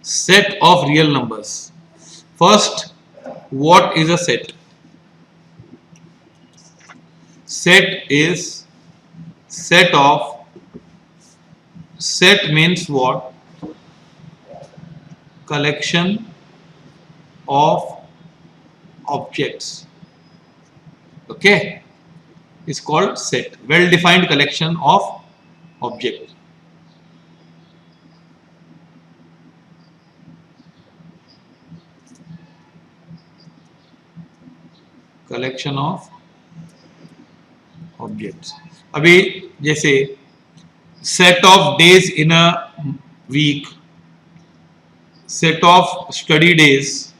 Set of real numbers. First, what is a set? Set is set means what? Collection of objects. Okay, it's called set. Well defined collection of objects. Collection of objects. अभी जैसे set of days in a week, set of study days,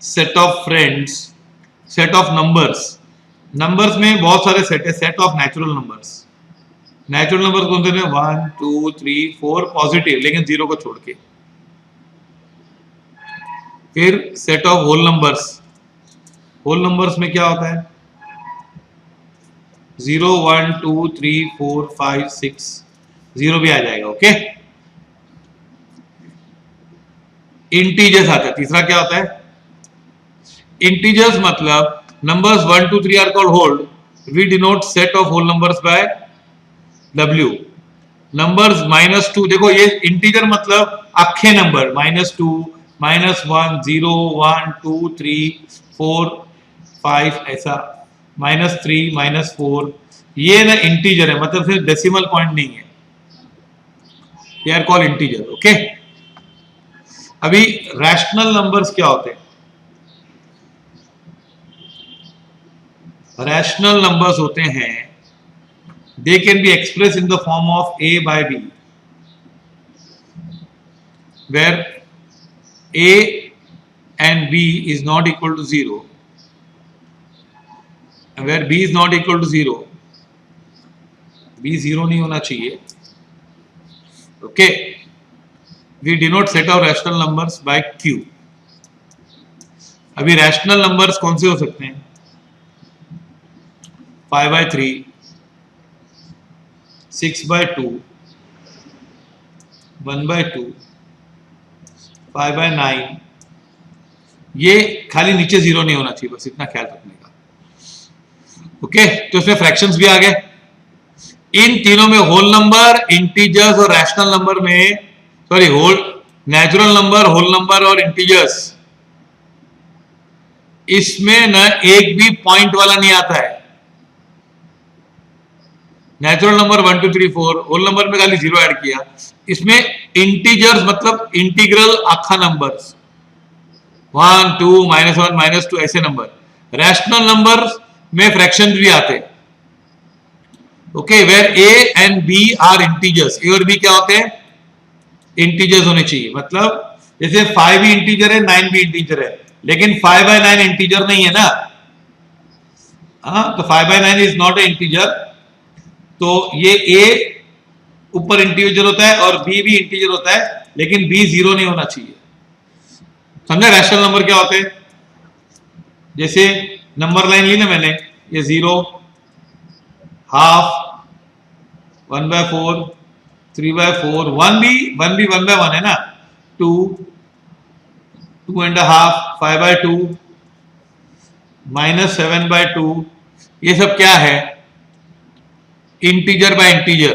set of friends, set of numbers. Numbers में बहुत सारे set है. Set of natural numbers. Natural numbers कौन से हैं? 1 2 3 4 positive, लेकिन जीरो को छोड़ के. फिर set of whole numbers. Whole numbers में क्या होता है? 0 1 2 3 4 5 6, जीरो भी आ जाएगा. ओके. इंटीजर्स आता है. तीसरा क्या होता है? इंटीजर्स मतलब numbers 1 2 3 are called whole. We denote set of whole numbers by W. Numbers -2, देखो ये इंटीजर मतलब अखे नंबर. -2 -1 0 1 2 3 4 5 ऐसा. -3 -4 ये ना इंटीजर है, मतलब सिर्फ डेसिमल पॉइंट नहीं है. They are called integer. Okay. अभी रैशनल नंबर्स क्या होते हैं? रैशनल नंबर्स होते हैं, they can be express in the form of a by b, where a and b is not equal to 0, and where b is not equal to 0, b 0 नहीं होना चाहिए. Okay. We denote set of rational numbers by q. अभी rational numbers कौन से हो सकते हैं? 5 by 3, 6 by 2, 1 by 2, 5 by 9. ये खाली नीचे जीरो नहीं होना चाहिए, बस इतना ख्याल रखने का. ओके. तो इसमें फ्रैक्शंस भी आ गए. इन तीनों में होल नंबर, इंटीजर्स और रैशनल नंबर में, sorry, whole natural number, whole number और इंटीजर्स, इसमें ना एक भी पॉइंट वाला नहीं आता है. नेचुरल नंबर 1 2 3 4, होल नंबर में खाली जीरो ऐड किया. इसमें इंटीजर्स मतलब इंटीग्रल आखा नंबर्स 1 2 -1 -2 ऐसे नंबर. रैशनल नंबर्स में फ्रैक्शंस भी आते हैं. Okay. Where a and b are integers. A और बी क्या होते हैं? इंटीजर्स होने चाहिए. मतलब जैसे 5 भी इंटीजर है, 9 भी इंटीजर है, लेकिन 5 by 9 इंटीजर नहीं है ना. हाँ, तो 5 by 9 is not a integer. तो ये a ऊपर इंटीजर होता है और b भी इंटीजर होता है, लेकिन b 0 नहीं होना चाहिए. समझा? रैशनल नंबर क्या होते हैं? जैसे नंबर लाइन ली ना मैंने, ये 0, हाफ, 1 by 4, 3 by 4, 1 भी 1 by 1 है ना. 2, 2 and a half, 5 by 2, -7 by 2. ये सब क्या है? Integer by integer.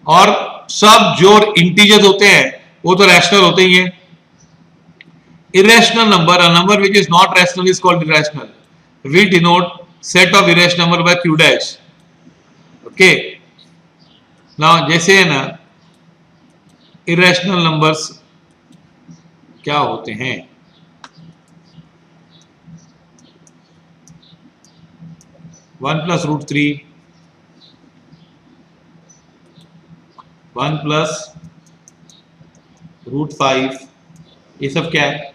और सब जो इंटीजर्स होते हैं वो तो रैशनल होते ही हैं. Irrational number, a number which is not rational is called irrational. We denote set of irrational number by q dash. Okay. Now जैसे है ना, इरेशनल नंबर्स क्या होते हैं? 1 plus √3, 1 plus √5, ये सब क्या है?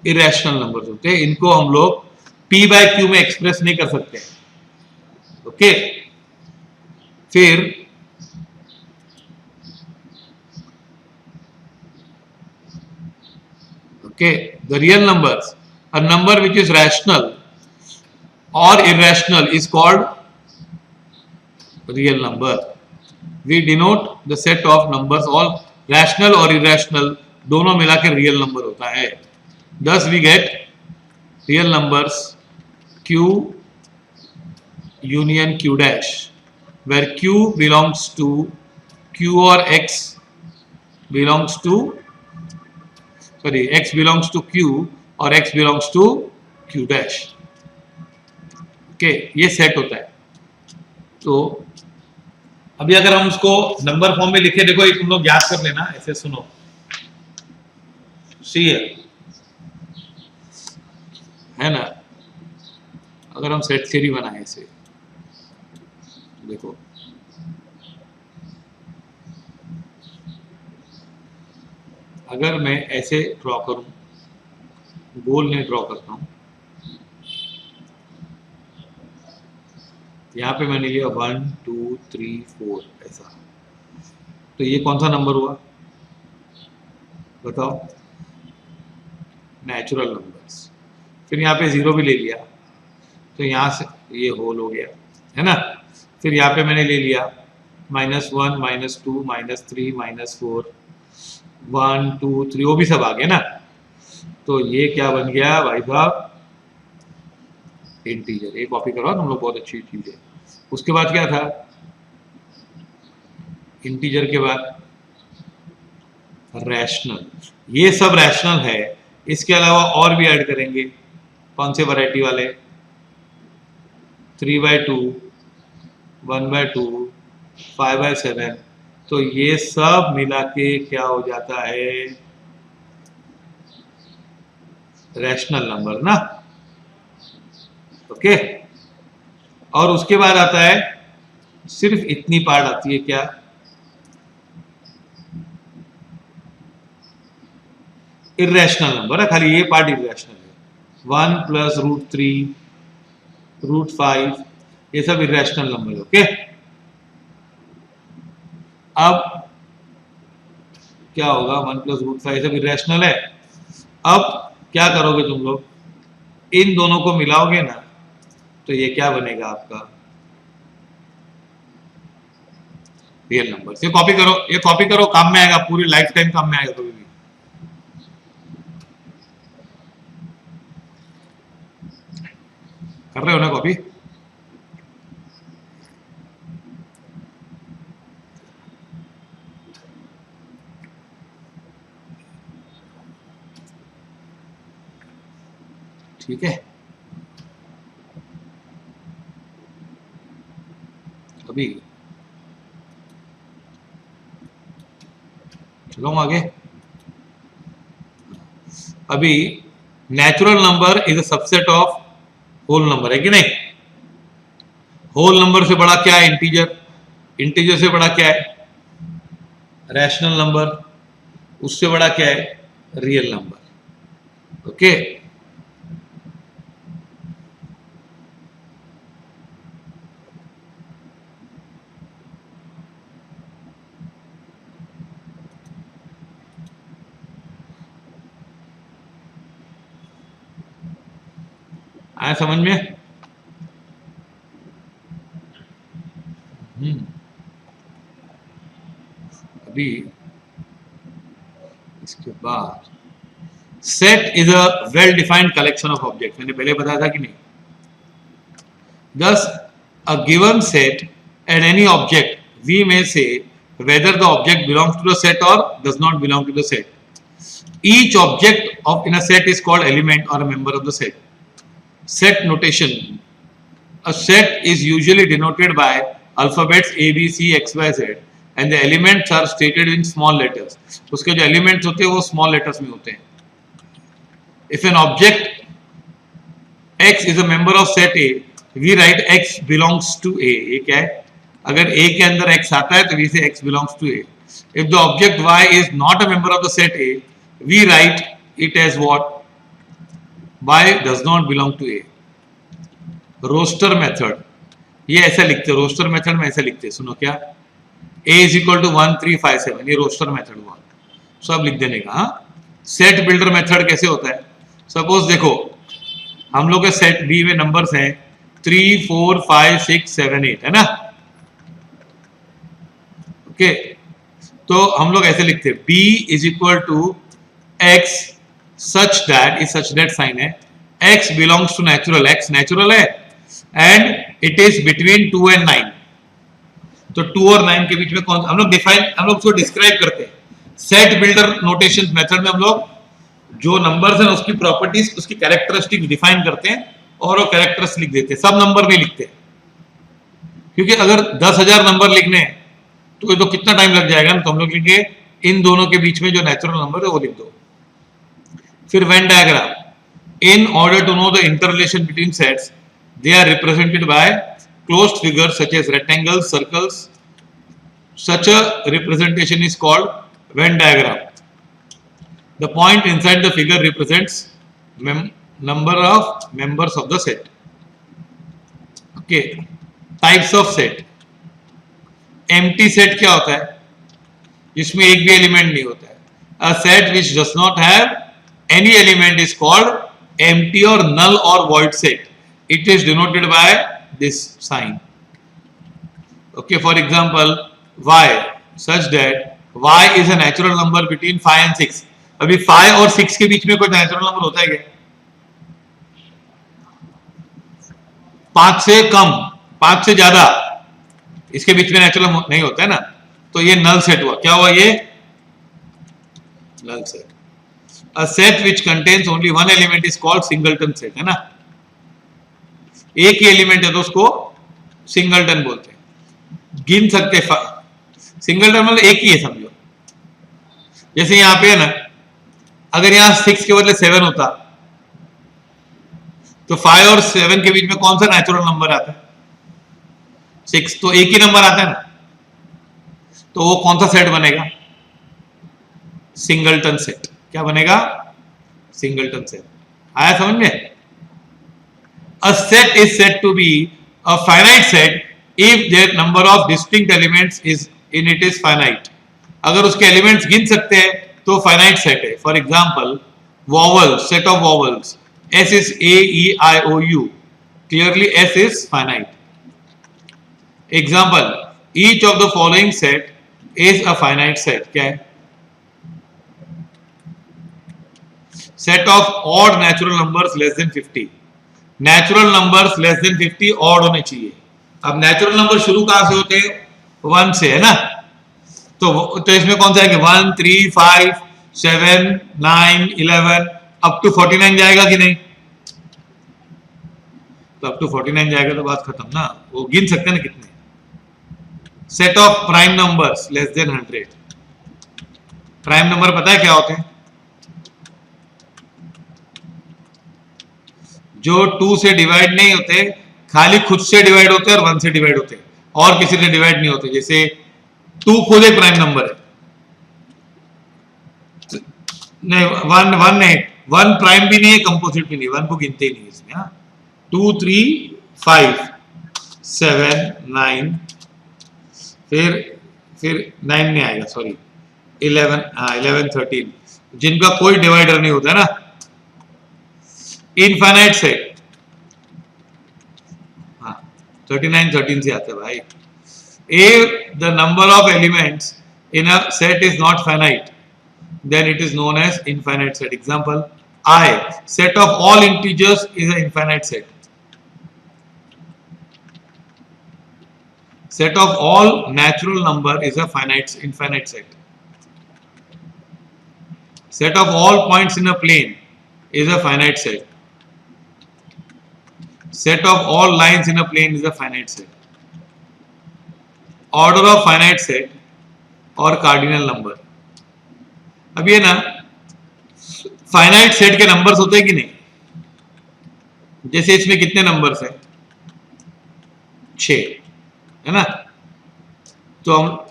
इरेशनल नंबर्स होते हैं. इनको हम लोग p by q में एक्सप्रेस नहीं कर सकते. ओके. फिर okay, the real numbers, a number which is rational or irrational is called real number. We denote the set of numbers, all rational or irrational, दोनों मिला के रियल नंबर होता है। thus we get real numbers q union q dash where q belongs to q or x belongs to x belongs to q और x belongs to q dash। Okay, ये set होता है। तो अभी अगर हम उसको नंबर फॉर्म में लिखे, देखो ये तुम लोग याद कर लेना, ऐसे सुनो। सी है ना, अगर हम सेट थ्योरी बनाए ऐसे, देखो अगर मैं ऐसे ड्रॉ करूं, गोल नहीं ड्रॉ करता हूं, यहाँ पे मैंने लिया 1 2 3 4 ऐसा, तो ये कौन सा नंबर हुआ बताओ? Natural numbers. फिर यहाँ पे 0 भी ले लिया, तो यहाँ से ये होल हो गया, है ना। फिर यहाँ पे मैंने ले लिया -1 -2 -3 -4 1 2 3, वो भी सब आ गए ना। तो ये क्या बन गया भाई साहब? इंटीजर। ये कॉपी करो तुम लोग, बहुत अच्छी चीज है। उसके बाद क्या था? इंटीजर के बाद रैशनल। ये सब रैशनल है, इसके अलावा और भी ऐड करेंगे। कौन से वैरायटी वाले? 3/2 1/2 5/7। तो ये सब मिला के क्या हो जाता है? रैशनल नंबर ना। ओके, और उसके बाद आता है सिर्फ इतनी पार्ट आती है, क्या? इर्रेशनल नंबर है, खाली ये पार्ट इर्रेशनल है। 1 + √3 √5 ये सब इर्रेशनल नंबर है। ओके, अब क्या होगा? 1 + √5 ये सब इर्रेशनल है। अब क्या करोगे तुम लोग? इन दोनों को मिलाओगे ना, तो ये क्या बनेगा आपका? Real number. ये कॉपी करो, ये कॉपी करो, काम में आएगा, पूरी लाइफ टाइम काम में आएगा कभी भी। कर रहे हो ना कॉपी? ठीक है, अभी चलो आगे। अभी natural number is a subset of whole number, है कि नहीं? होल नंबर से बड़ा क्या है? इंटीजर। इंटीजर से बड़ा क्या है? Rational number. उससे बड़ा क्या है? Real number. ओके, आया समझ में? अभी इसके बाद set is a well defined collection of object. मैंने पहले बताया था कि नहीं? Thus, a given set and any object, we may say whether the object belongs to the set or does not belong to the set. Each object in a set is called element or a member of the set. Set notation. A set is usually denoted by alphabets A, B, C, X, Y, Z and the elements are stated in small letters. उसके जो elements होते हैं वो small letters में होते हैं. If an object X is a member of set A, we write X belongs to A. ये क्या है? अगर A के अंदर X आता है तो we say X belongs to A. If the object Y is not a member of the set A, we write it as what? Y does not belong to A. Roster method, ये ऐसा लिखते हैं, roster method में ऐसा लिखते हैं, सुनो क्या? A is equal to 1 3 5 7, ये रोस्टर मेथड हुआ। सब लिख देने का। सेट बिल्डर मेथड कैसे होता है? सपोज देखो हम लोग के सेट बी में नंबर्स हैं 3 4 5 6 7 8, है ना? ओके, तो हम लोग ऐसे लिखते हैं B is equal to x such that sign है, x belongs to natural, x natural है and it is between 2 and 9. तो 2 और 9 के बीच में कौन, हम लोग उसको डिस्क्राइब करते हैं सेट बिल्डर नोटेशन मेथड में. हम लोग जो नंबर्स हैं उसकी प्रॉपर्टीज, उसकी कैरेक्टरिस्टिक्स डिफाइन करते हैं और वो कैरेक्टर्स लिख देते हैं. सब नंबर नहीं लिखते, क्योंकि अगर 10,000 नंबर लिखने हैं तो ये तो कितना टाइम लग जाएगा ना. तो हम लोग लिखेंगे इन दोनों के बीच में जो नेचुरल नंबर है वो लिख दो. फिर Venn diagram. In order to know the interrelation between sets, they are represented by closed figures such as rectangles, circles. Such a representation is called Venn diagram. The point inside the figure represents number of members of the set. Okay, types of set. Empty set क्या होता है? जिसमें एक भी element नहीं होता है. A set which does not have any element is called empty or null or void set. It is denoted by this sign. Okay, for example, y such that y is a natural number between 5 and 6. अभी 5 और 6 के बीच में कोई natural number होता है क्या? 5 से कम, 5 से ज्यादा, इसके बीच में नेचुरल नहीं होता है ना. तो ये नल सेट हुआ. क्या हुआ ये? Null set. A set which contains only one element is called singleton set, है ना. एक ही एलिमेंट है तो उसको सिंगलटन बोलते हैं. गिन सकते सिंगलटन मतलब एक ही है समझो. जैसे यहां पे है ना, अगर यहां 6 के बदले 7 होता तो 5 और 7 के बीच में कौन सा नेचुरल नंबर आता है? 6. तो एक ही नंबर आता है ना. तो वो कौन सा सेट बनेगा? Singleton set. क्या बनेगा? Singleton set. आया समझ में? A set is said to be a finite set if their number of distinct elements is in it is finite. अगर उसके एलिमेंट्स गिन सकते हैं तो फाइनाइट सेट है. For example vowels, set of vowels. S is A, E, I, O, U. Clearly S is finite. Example, each of the following set is a finite set. क्या है? Set of odd natural numbers less than 50. Natural numbers less than 50 odd होने चाहिए. अब natural number शुरू कहां से होते हैं? 1 से, है ना. तो इसमें कौन सा है कि 1, 3, 5, 7, 9, 11 अप टू 49 जाएगा कि नहीं? तो अप टू 49 जाएगा तो बात खत्म ना. वो गिन सकते हैं ना कितने. Set of prime numbers less than 100. Prime number पता है क्या होते हैं? जो 2 से डिवाइड नहीं होते, खाली खुद से डिवाइड होते हैं और 1 से डिवाइड होते हैं, और किसी से डिवाइड नहीं होते. जैसे 2 खुद एक प्राइम नंबर है. नहीं, 1 नहीं, 1 प्राइम भी नहीं है, कंपोजिट भी नहीं. 1 को गिनते ही नहीं इसमें. 2, 3, 5, 7, 9, फिर 9 नहीं आएगा, सॉरी 11, 11, 13, जिनका कोई डिवाइडर नहीं होता है ना. Infinite set. 39, 13 से आता है भाई. If the number of elements in a set is not finite, then it is known as infinite set. Example, I, set of all integers is an infinite set. Set of all natural number is a infinite set. Set of all points in a plane is a finite set. Set of all lines in a plane is a finite set. Order of finite set और cardinal number. अब ये ना finite set के numbers होते हैं कि नहीं? जैसे इसमें कितने नंबर्स हैं? 6, है ना. तो हम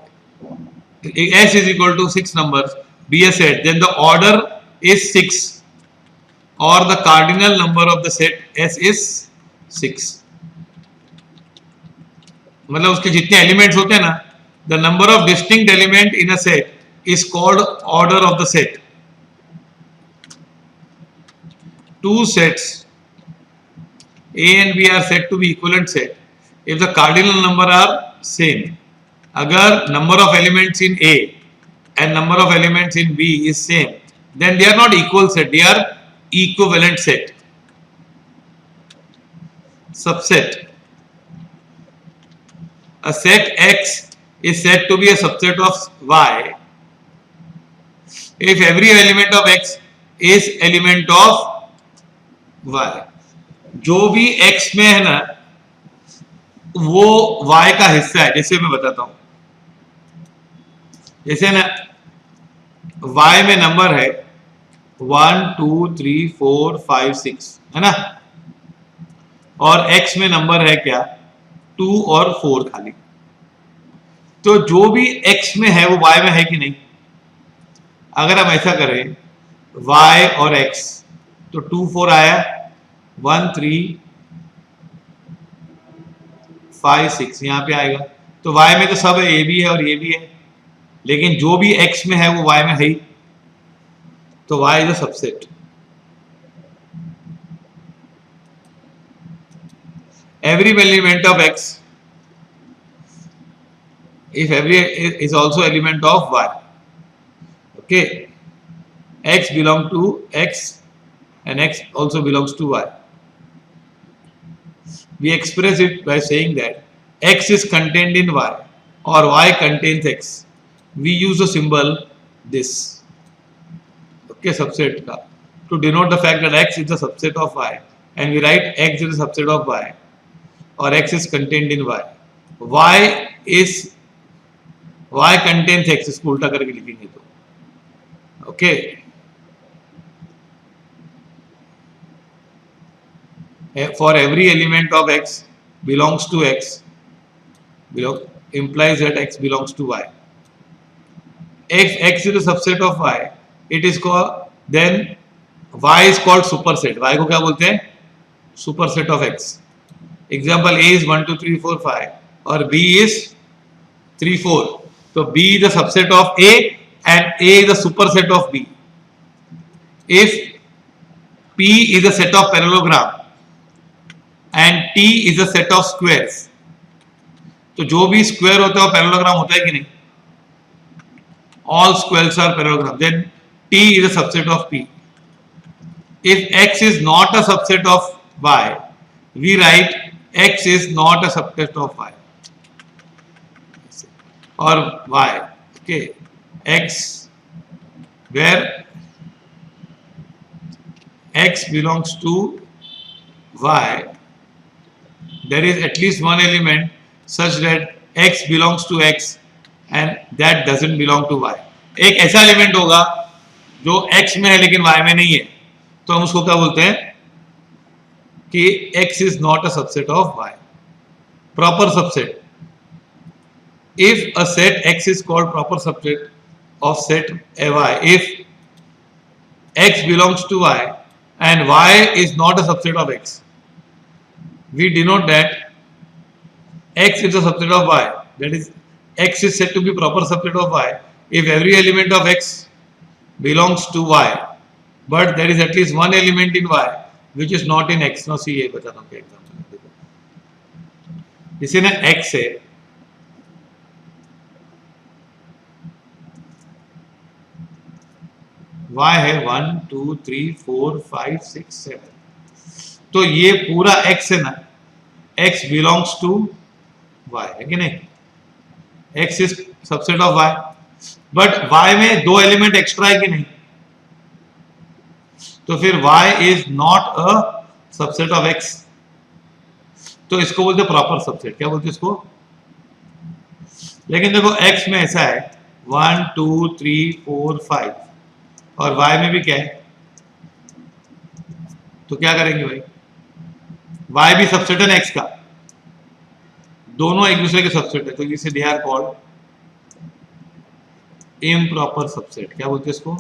S is equal to 6 numbers be a set, then the order is 6 or the cardinal number of the set S is 6. मतलब उसके जितने एलिमेंट्स होते हैं ना, the number of distinct element in a set is called order of the set. 2 sets A and B are said to be equivalent set if the cardinal number are same. अगर number of elements in A and number of elements in B is same, then they are not equal set, they are equivalent set. Subset. A set X is said to be a subset of Y if every element of X is element of Y. जो भी X में है ना वो Y का हिस्सा है. जैसे मैं बताता हूं, जैसे ना Y में नंबर है 1 2 3 4 5 6 है ना, और X में नंबर है क्या 2 और 4 खाली. तो जो भी X में है वो Y में है कि नहीं. अगर हम ऐसा करें Y और X तो 2 4 आया, 1 3 5 6 यहां पे आएगा. तो Y में तो सब है, ये भी है और ये भी है, लेकिन जो भी X में है वो Y में है ही. तो Y is a subset. Every element of X, if every is also element of Y. Okay, X belongs to X and X also belongs to Y. We express it by saying that X is contained in Y or Y contains X. We use the symbol this. Okay, subset ka, to denote the fact that X is a subset of Y, and we write X is a subset of Y or X is contained in Y. Y contains X, इसको उल्टा करके लिखेंगे तो. Okay. For every element of X belongs to X, implies that X belongs to Y. If X is a subset of Y, it is called, then Y is called superset. Y को क्या बोलते हैं? Superset of X. Example, A is 1 2 3 4 5 और B is 3 4. So B is a subset of A and A is a superset of B. If P is a set of parallelogram and T is a set of squares, तो जो भी square होता है वो parallelogram होता है कि नहीं? All squares are parallelogram. Then T is a subset of P. If X is not a subset of Y, we write X is not a subset of Y or Y. Okay, X, where X belongs to Y, there is at least one element such that X belongs to X and that doesn't belong to Y. एक ऐसा element होगा जो X में है लेकिन Y में नहीं है, तो हम उसको क्या बोलते हैं कि X is not a subset of Y. Proper subset. If a set X is called proper subset of set Y, if X belongs to Y and Y is not a subset of X, we denote that X is a subset of Y. That is, X is said to be proper subset of Y if every element of X belongs to Y, but there is at least one element in Y which is not in X. Now see, ये बताता हूँ क्या example. देखो, जैसे ना X है, Y है 1 2 3 4 5 6 7, तो ये पूरा X है ना, X belongs to Y है कि नहीं? X is subset of Y, but Y में दो एलिमेंट एक्स्ट्रा है कि नहीं? तो फिर Y is not a subset of X. तो इसको बोलते प्रॉपर सबसेट. क्या बोलते इसको? लेकिन देखो X में ऐसा है 1 2 3 4 5 और Y में भी क्या है, तो क्या करेंगे भाई? Y भी सबसेट है ना X का, दोनों एक दूसरे के सबसेट है, तो इसे they are called improper subset. क्या बोलते हैं इसको?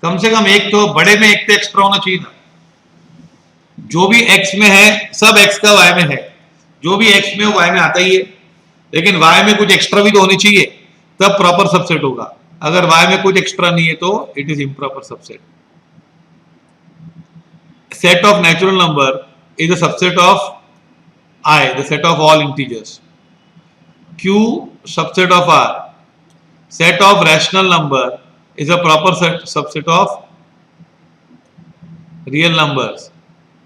कम से कम एक तो बड़े में एक तो एक्स्ट्रा होना चाहिए था. जो भी X में है सब X का Y में है, जो भी X में Y में आता ही है, लेकिन Y में कुछ एक्स्ट्रा भी तो होनी चाहिए, तब प्रॉपर सबसेट होगा. अगर Y में कुछ एक्स्ट्रा नहीं है तो it is improper subset. Set of natural number is a subset of I, the set of all integers. Q subset of R. Set of rational number is a proper subset of real numbers,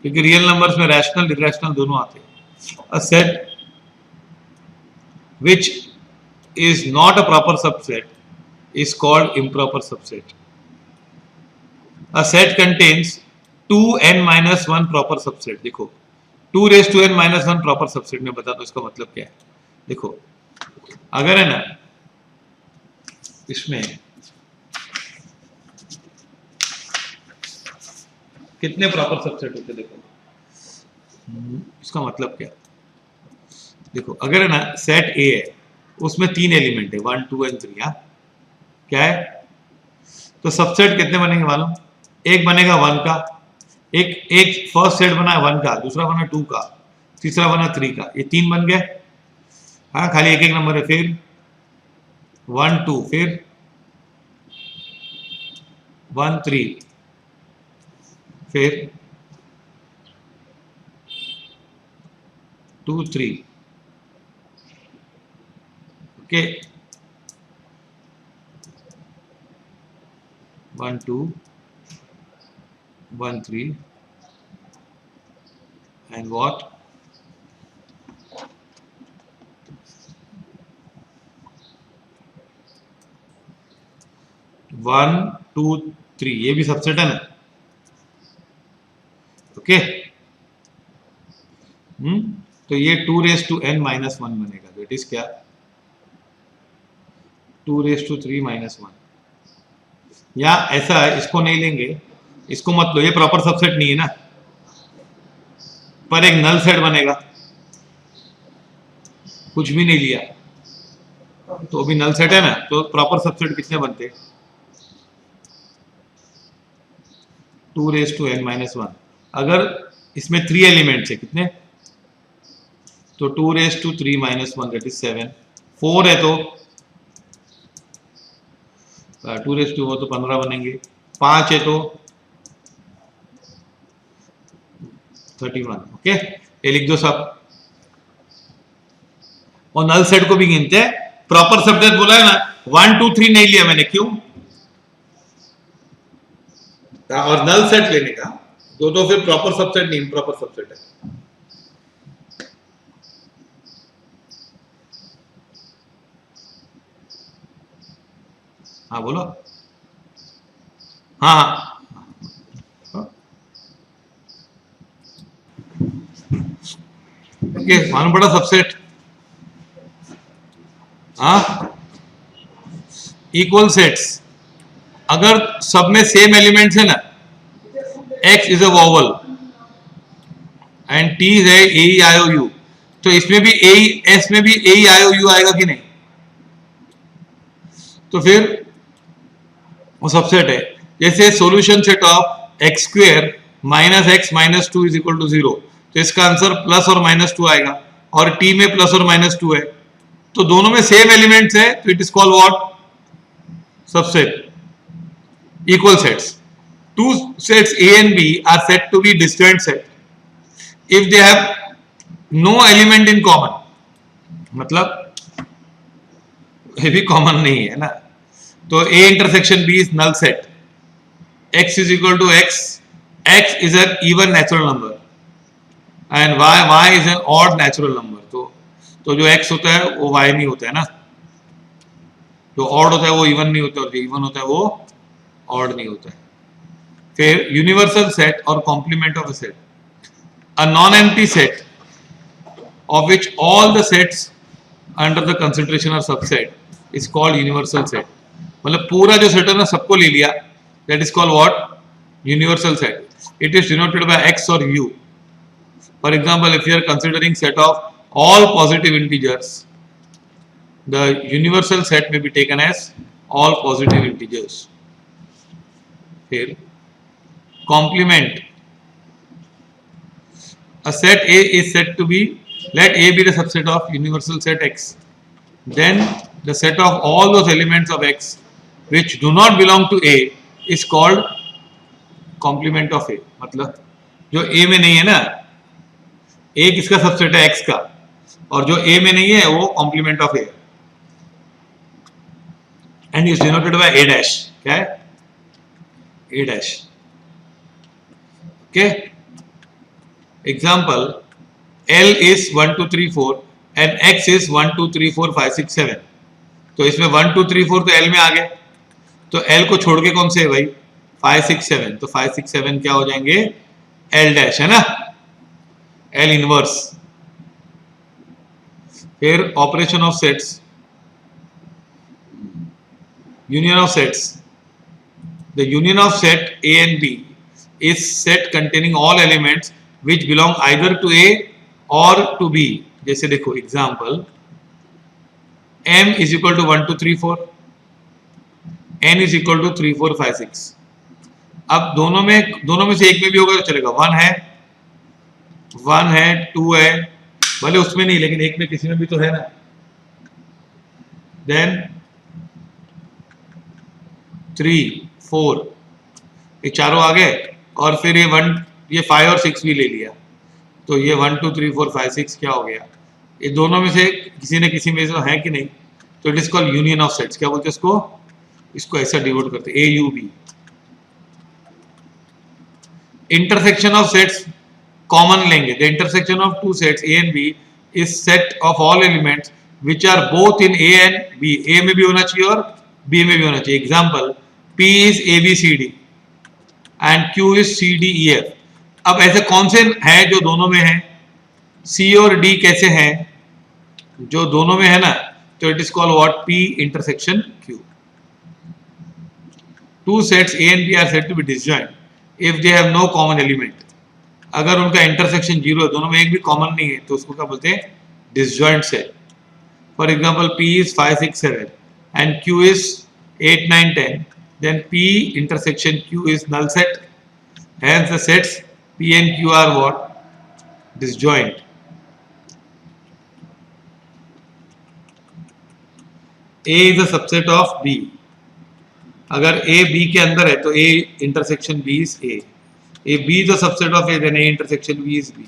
क्योंकि real numbers में rational irrational दोनों आते हैं. A set which is not a proper subset is called improper subset. A set contains 2n minus 1 proper subset. देखो 2 raised to n minus 1 proper subset में बता दो इसका मतलब क्या है. देखो अगर है ना इसमें कितने प्रॉपर सबसेट होते देखो, इसका मतलब क्या. देखो अगर है ना सेट ए है उसमें 3 एलिमेंट है 1 2 एंड 3. क्या है तो सबसेट कितने बनेंगे मालूम. एक बनेगा 1 का, एक फर्स्ट सेट बना 1 का, दूसरा बना 2 का, तीसरा बना 3 का. ये 3 बन गए. हाँ खाली एक नंबर है. फिर 1 2 फिर 1 3 फिर 2 3. Okay 1 2 1 3 and what 1 2 3. ये भी सबसेट है ना. ओके तो ये 2 raised to n minus 1 बनेगा. तो इट इज क्या 2 raised to 3 minus 1. या ऐसा है इसको नहीं लेंगे, इसको मत लो, ये प्रॉपर सबसेट नहीं है ना, पर एक नल सेट बनेगा. कुछ भी नहीं लिया तो भी नल सेट है ना. तो प्रॉपर सबसेट कितने बनते 2 raised to n minus 1. अगर इसमें 3 एलिमेंट्स है कितने तो 2 raised to 3 minus 1 that is 7. 4 है तो 2 raised to वो तो 15 बनेंगे. 5 है तो 31. ओके ये लिख दो सब. और नल सेट को भी गिनते हैं. प्रॉपर सबसेट बोला है ना 1 2 3 नहीं लिया मैंने, क्यों. और नल सेट लेने का तो फिर प्रॉपर सबसेट नहीं इम्प्रॉपर सबसेट है. हाँ बोलो. हाँ ओके मालूम पड़ा सबसेट. हाँ इक्वल सेट्स अगर सब में सेम एलिमेंट्स है ना, x is a vowel and t है a i o u, तो इसमें भी s में भी a i o u आएगा कि नहीं. तो फिर वो सबसेट है. जैसे solution set of x square minus x minus 2 is equal to 0, तो इसका आंसर प्लस और माइनस 2 आएगा. और t में प्लस और माइनस 2 है, तो दोनों में सेम एलिमेंट्स है, तो it is called what subset. Equal sets. Two sets A and B are said to be disjoint set if they have no element in common. मतलब ये भी कॉमन नहीं है ना. तो A intersection B is null set. X is equal to X. X is an even natural number and Y is an odd natural number. तो जो X होता है वो Y नहीं होता है ना. जो odd होता है वो even नहीं होता, और जो even होता है वो ऑड नहीं होता है. फिर यूनिवर्सल सेट और complement of a set. A non empty set of which all the sets under the consideration are subset is called universal set. मतलब पूरा जो सेट है ना सबको ले लिया, that is called what universal set. It is denoted by x और u. For example if you are considering set of all positive integers, the universal set में be taken as all positive integers. फिर complement. A set A is said to be, let A be the subset of universal set X. Then the set of all those elements of X which do not belong to A is called complement of A. मतलब जो A में नहीं है ना, A किसका subset है X का, और जो A में नहीं है वो complement of A and is denoted by A dash. क्या है, A dash. Okay, example L is 1 2 3 4 and X is 1 2 3 4 5 6 7. तो इसमें 1 2 3 4 तो L में आ गए, तो L को छोड़ के कौन से है भाई, 5 6 7. तो 5 6 7 क्या हो जाएंगे, L डैश है ना, L इनवर्स. फिर operation of sets, union of sets. The union of set A and B is set containing all elements which belong either to A और टू बी. जैसे देखो example M is equal to 1 2 3 4, N is equal to 3 4 5 6. अब दोनों में से एक में भी होगा तो चलेगा. 1 है 2 है, भले उसमें नहीं लेकिन एक में किसी में भी तो है ना. देन 3 4, ये चारों आ गए, और फिर ये 5 और 6 भी ले लिया. तो ये 1 2 3 4 5 6 क्या हो गया, ये दोनों में से किसी न किसी में से है कि नहीं. तो it is called union of sets. क्या बोलते हैं इसको ऐसा डिनोट करते हैं, A U B. Intersection of sets common लेंगे. The intersection of two sets A and B is set of all elements which are both in A and B. A में भी होना चाहिए और बी में भी होना चाहिए. Example P is A B C D and Q is C D E F. अब ऐसे कौन से हैं जो दोनों में है, C और D कैसे हैं जो दोनों में है ना, तो it is called what, P intersection Q. Two sets A and B are said to be disjoint if they have no common element. अगर उनका इंटरसेक्शन 0 है, दोनों में एक भी कॉमन नहीं है, तो उसको क्या बोलते हैं, disjoint set. For example P is 5 6 7 and Q is 8 9 10, then P intersection Q is null set. Hence the sets P and Q are what, disjoint. A is a subset of B. अगर A B के अंदर है तो A intersection B is A. If B is a subset of A, then A intersection B is B.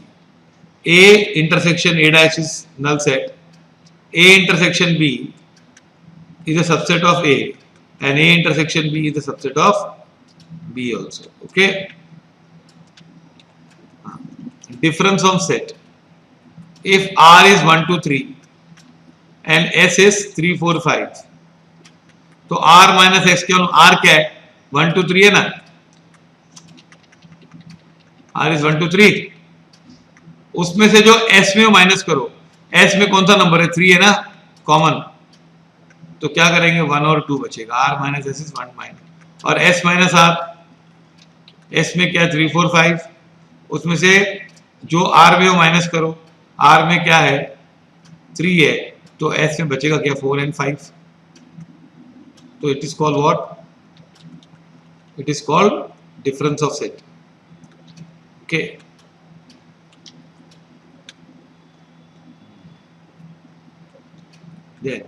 A intersection A dash is null set. A intersection B is a subset of A. And A intersection B is the subset of B also. Okay. Difference of set. If R is 1 2 3 and S is 3 4 5, तो R minus S क्या, R क्या है, 1 2 3 है ना. R is 1 2 3. उसमें से जो S में माइनस करो, S में कौन सा नंबर है, 3 है ना कॉमन, तो क्या करेंगे, 1 और 2 बचेगा. R minus S is 1 minus, और S माइनस R, S में क्या है 3 4 5, उसमें से जो R में वो माइनस करो, R में क्या है 3 है, तो S में बचेगा क्या 4 and 5. तो it is called what, it is called difference of set. Okay, then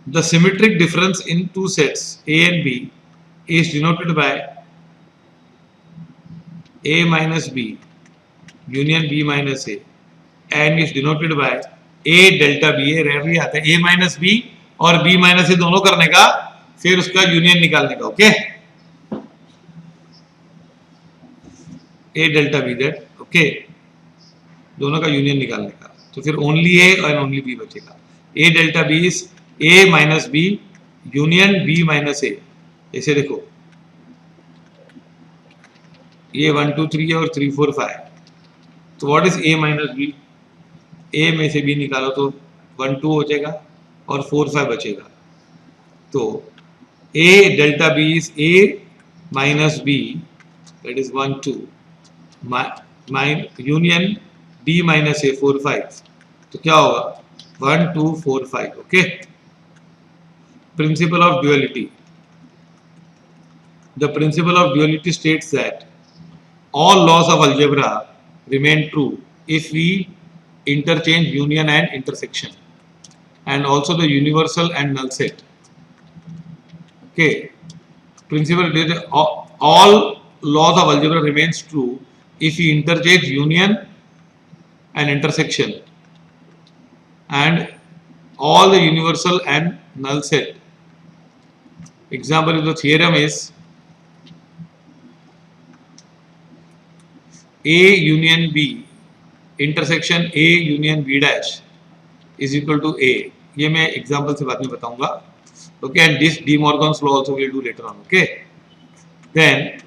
the symmetric difference in two sets A and B is denoted by A minus B union B minus A, and is denoted by A delta B. ये rarely आता है, A minus B और B minus A दोनों करने का, फिर उसका union निकालने का. Okay, A delta B that, okay, दोनों का यूनियन निकालने का, तो फिर ओनली A और ओनली B बचेगा. A delta B is A minus B union B minus A. ऐसे देखो, ये 1 2 3 और 3 4 5, तो what is A minus B, A में से B निकालो तो 1 2 हो जाएगा और 4 5 बचेगा. तो A delta B is A minus B, that is 1 2 union B minus A 4 5, तो क्या होगा 1 2 4 5. Okay, principle of duality. The principle of duality states that all laws of algebra remain true if we interchange union and intersection, and also the universal and null set. Okay, principle, all laws of algebra remains true if we interchange union and intersection, and all the universal and null set. Example of the theorem is A union B intersection A union B dash is equal to A. ये मैं example से बाद में बताऊंगा. Okay, and this De Morgan's law also we'll do later on. Okay, then